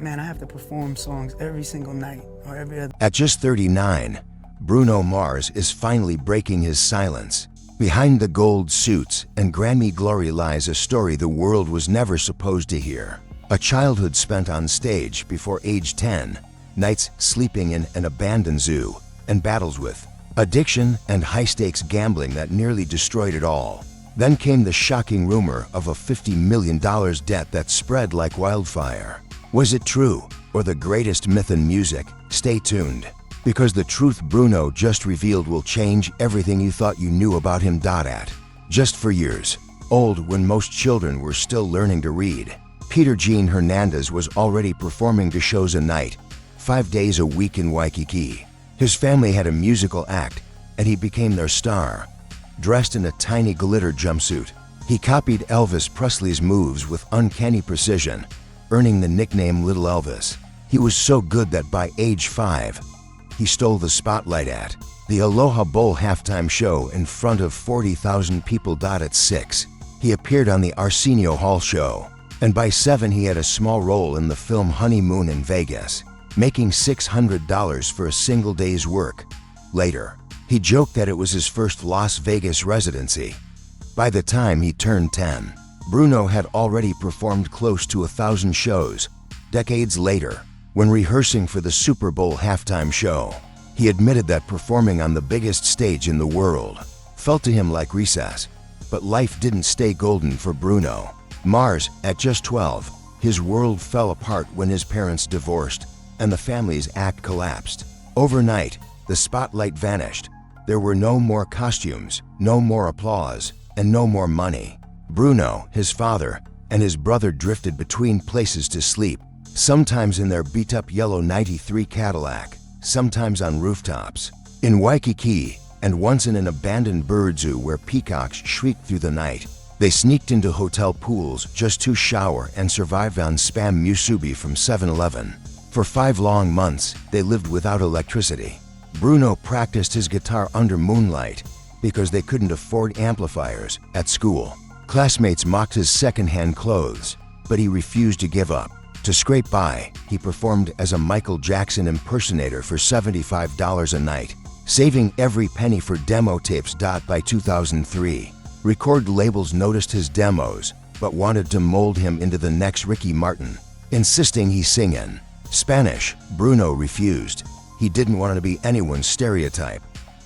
Man, I have to perform songs every single night or every other. At just 39, Bruno Mars is finally breaking his silence. Behind the gold suits and Grammy glory lies a story the world was never supposed to hear. A childhood spent on stage before age 10, nights sleeping in an abandoned zoo, and battles with addiction and high-stakes gambling that nearly destroyed it all. Then came the shocking rumor of a $50 million debt that spread like wildfire. Was it true, or the greatest myth in music? Stay tuned, because the truth Bruno just revealed will change everything you thought you knew about him. At just 4 years old, when most children were still learning to read, Peter Jean Hernandez was already performing 2 shows a night, 5 days a week in Waikiki. His family had a musical act, and he became their star. Dressed in a tiny glitter jumpsuit, he copied Elvis Presley's moves with uncanny precision, earning the nickname Little Elvis. He was so good that by age 5, he stole the spotlight at the Aloha Bowl halftime show in front of 40,000 people. At 6, he appeared on the Arsenio Hall show, and by 7 he had a small role in the film Honeymoon in Vegas, making $600 for a single day's work. Later, he joked that it was his first Las Vegas residency. By the time he turned 10, Bruno had already performed close to 1,000 shows. Decades later, when rehearsing for the Super Bowl halftime show, he admitted that performing on the biggest stage in the world felt to him like recess. But life didn't stay golden for Bruno Mars. At just 12, his world fell apart when his parents divorced and the family's act collapsed. Overnight, the spotlight vanished. There were no more costumes, no more applause, and no more money. Bruno, his father, and his brother drifted between places to sleep, sometimes in their beat-up yellow '93 Cadillac, sometimes on rooftops, in Waikiki, and once in an abandoned bird zoo where peacocks shrieked through the night. They sneaked into hotel pools just to shower and survived on Spam musubi from 7-Eleven. For 5 long months, they lived without electricity. Bruno practiced his guitar under moonlight because they couldn't afford amplifiers at school. Classmates mocked his second-hand clothes, but he refused to give up. To scrape by, he performed as a Michael Jackson impersonator for $75 a night, saving every penny for demo tapes. By 2003, record labels noticed his demos, but wanted to mold him into the next Ricky Martin, insisting he sing in Spanish. Bruno refused. He didn't want to be anyone's stereotype.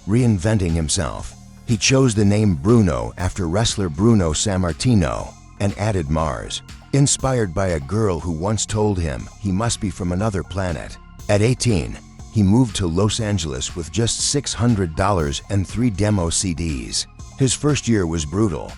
Reinventing himself, he chose the name Bruno after wrestler Bruno Sammartino and added Mars, inspired by a girl who once told him he must be from another planet. At 18, he moved to Los Angeles with just $600 and 3 demo CDs. His first year was brutal,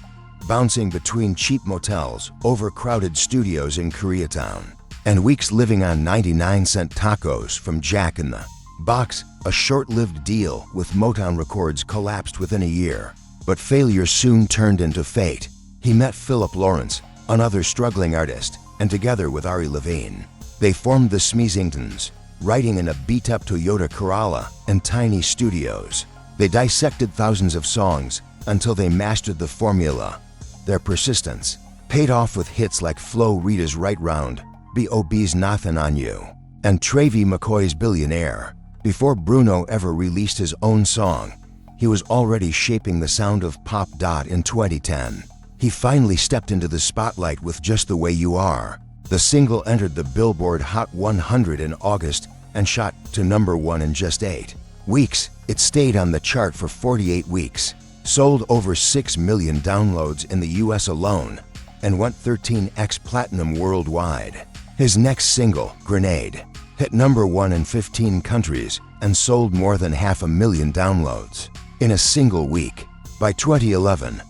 bouncing between cheap motels, overcrowded studios in Koreatown, and weeks living on 99-cent tacos from Jack in the Box. A short-lived deal with Motown Records collapsed within a year, but failure soon turned into fate. He met Philip Lawrence, another struggling artist, and together with Ari Levine, they formed the Smeezingtons, writing in a beat-up Toyota Corolla and tiny studios. They dissected thousands of songs until they mastered the formula. Their persistence paid off with hits like Flo Rida's Right Round, B.O.B.'s Nothin' on You, and Travie McCoy's Billionaire. Before Bruno ever released his own song, he was already shaping the sound of pop. In 2010, he finally stepped into the spotlight with Just the Way You Are. The single entered the Billboard Hot 100 in August and shot to #1 in just 8 weeks. It stayed on the chart for 48 weeks, sold over 6 million downloads in the US alone, and went 13x platinum worldwide. His next single, Grenade, hit #1 in 15 countries and sold more than 500,000 downloads in a single week. By 2011,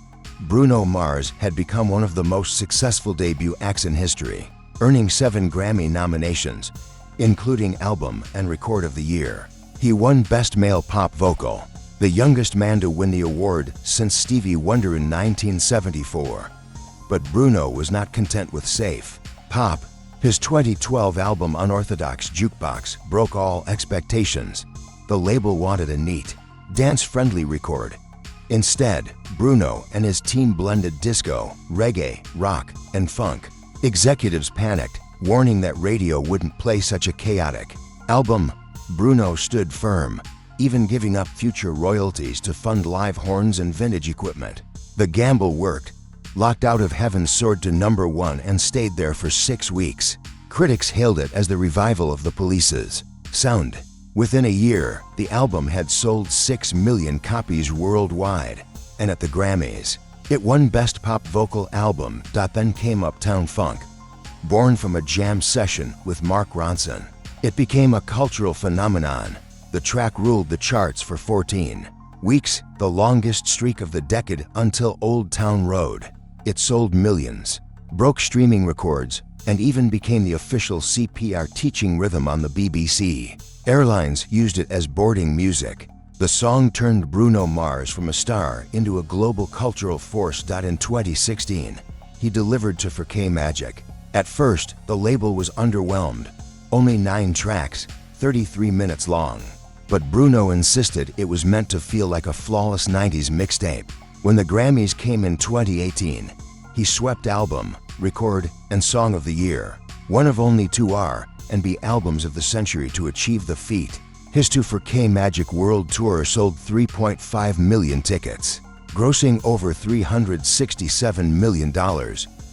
Bruno Mars had become one of the most successful debut acts in history, earning 7 Grammy nominations, including Album and Record of the Year. He won Best Male Pop Vocal, the youngest man to win the award since Stevie Wonder in 1974. But Bruno was not content with safe pop. His 2012 album Unorthodox Jukebox broke all expectations. The label wanted a neat, dance-friendly record. Instead, Bruno and his team blended disco, reggae, rock, and funk. Executives panicked warning that radio wouldn't play such a chaotic album. Bruno stood firm, even giving up future royalties to fund live horns and vintage equipment. The gamble worked. Locked Out of Heaven soared to #1 and stayed there for 6 weeks. Critics hailed it as the revival of the Police's sound. Within a year, the album had sold 6 million copies worldwide, and at the Grammys, it won Best Pop Vocal Album. Then came Uptown Funk, born from a jam session with Mark Ronson. It became a cultural phenomenon. The track ruled the charts for 14 weeks, the longest streak of the decade until Old Town Road. It sold millions, broke streaming records, and even became the official CPR teaching rhythm on the BBC. Airlines used it as boarding music. The song turned Bruno Mars from a star into a global cultural force. In 2016, he delivered to 4K Magic. At first, the label was underwhelmed. Only 9 tracks, 33 minutes long. But Bruno insisted it was meant to feel like a flawless 90s mixtape. When the Grammys came in 2018, he swept Album, Record, and Song of the Year, one of only 2 R&B albums of the century to achieve the feat. His 4K Magic World Tour sold 3.5 million tickets, grossing over $367 million,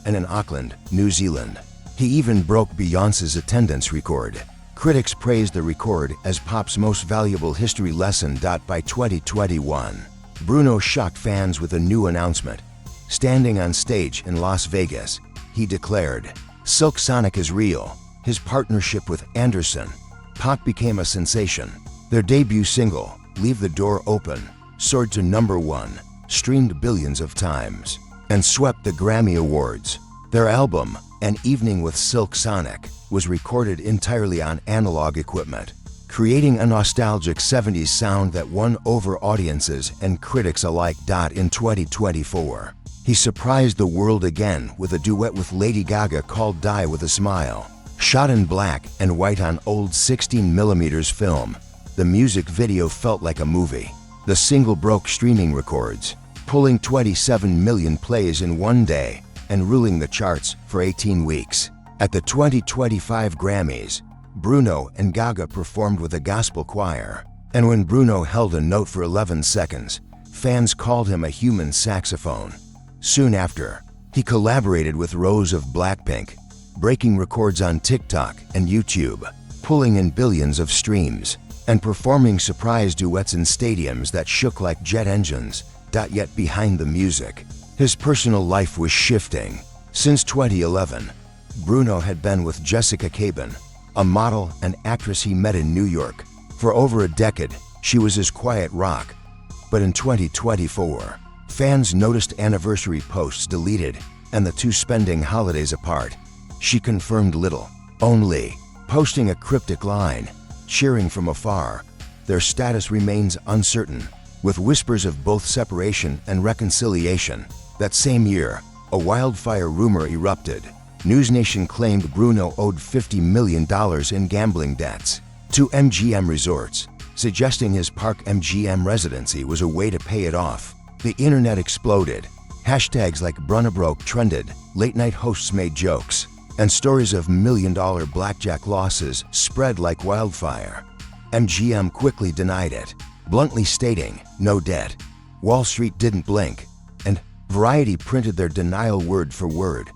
and in Auckland, New Zealand, he even broke Beyoncé's attendance record. Critics praised the record as pop's most valuable history lesson. By 2021, Bruno shocked fans with a new announcement. Standing on stage in Las Vegas, he declared, "Silk Sonic is real." His partnership with Anderson .Paak became a sensation. Their debut single, Leave the Door Open, soared to #1, streamed billions of times, and swept the Grammy Awards. Their album, An Evening with Silk Sonic, was recorded entirely on analog equipment, creating a nostalgic 70s sound that won over audiences and critics alike. In 2024, he surprised the world again with a duet with Lady Gaga called Die With a Smile. Shot in black and white on old 16mm film, the music video felt like a movie. The single broke streaming records, pulling 27 million plays in one day and ruling the charts for 18 weeks. At the 2025 Grammys, Bruno and Gaga performed with a gospel choir, and when Bruno held a note for 11 seconds, fans called him a human saxophone. Soon after, he collaborated with Rose of Blackpink, breaking records on TikTok and YouTube, pulling in billions of streams, and performing surprise duets in stadiums that shook like jet engines. Yet behind the music, his personal life was shifting. Since 2011, Bruno had been with Jessica Cabin, a model and actress he met in New York. For over a decade, she was his quiet rock. But in 2024, fans noticed anniversary posts deleted and the two spending holidays apart. She confirmed little, only posting a cryptic line, cheering from afar. Their status remains uncertain, with whispers of both separation and reconciliation. That same year, a wildfire rumor erupted. NewsNation claimed Bruno owed $50 million in gambling debts to MGM Resorts, suggesting his Park MGM residency was a way to pay it off. The internet exploded. Hashtags like Brunabroke trended, late-night hosts made jokes, and stories of million-dollar blackjack losses spread like wildfire. MGM quickly denied it, bluntly stating, "No debt." Wall Street didn't blink, and Variety printed their denial word for word.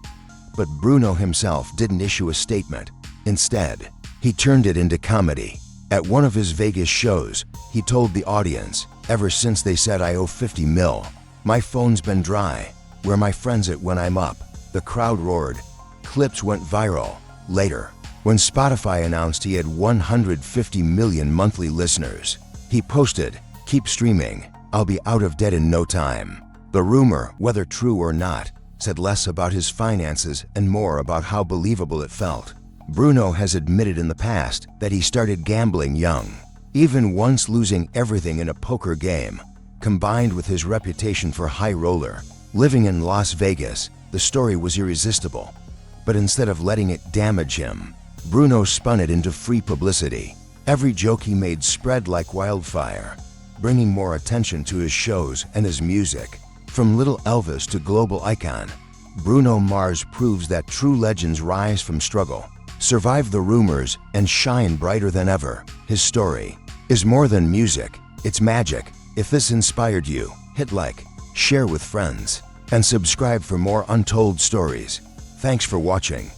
But Bruno himself didn't issue a statement. Instead, he turned it into comedy. At one of his Vegas shows, he told the audience, "Ever since they said I owe 50 mil, my phone's been dry. Where my friends at when I'm up?" The crowd roared. Clips went viral. Later, when Spotify announced he had 150 million monthly listeners, he posted, "Keep streaming. I'll be out of debt in no time." The rumor, whether true or not, said less about his finances and more about how believable it felt. Bruno has admitted in the past that he started gambling young, even once losing everything in a poker game. Combined with his reputation for high roller, living in Las Vegas, the story was irresistible. But instead of letting it damage him, Bruno spun it into free publicity. Every joke he made spread like wildfire, bringing more attention to his shows and his music. From Little Elvis to global icon, Bruno Mars proves that true legends rise from struggle. survive the rumors, and shine brighter than ever. His story is more than music, it's magic. If this inspired you, hit like, share with friends, and subscribe for more untold stories. Thanks for watching.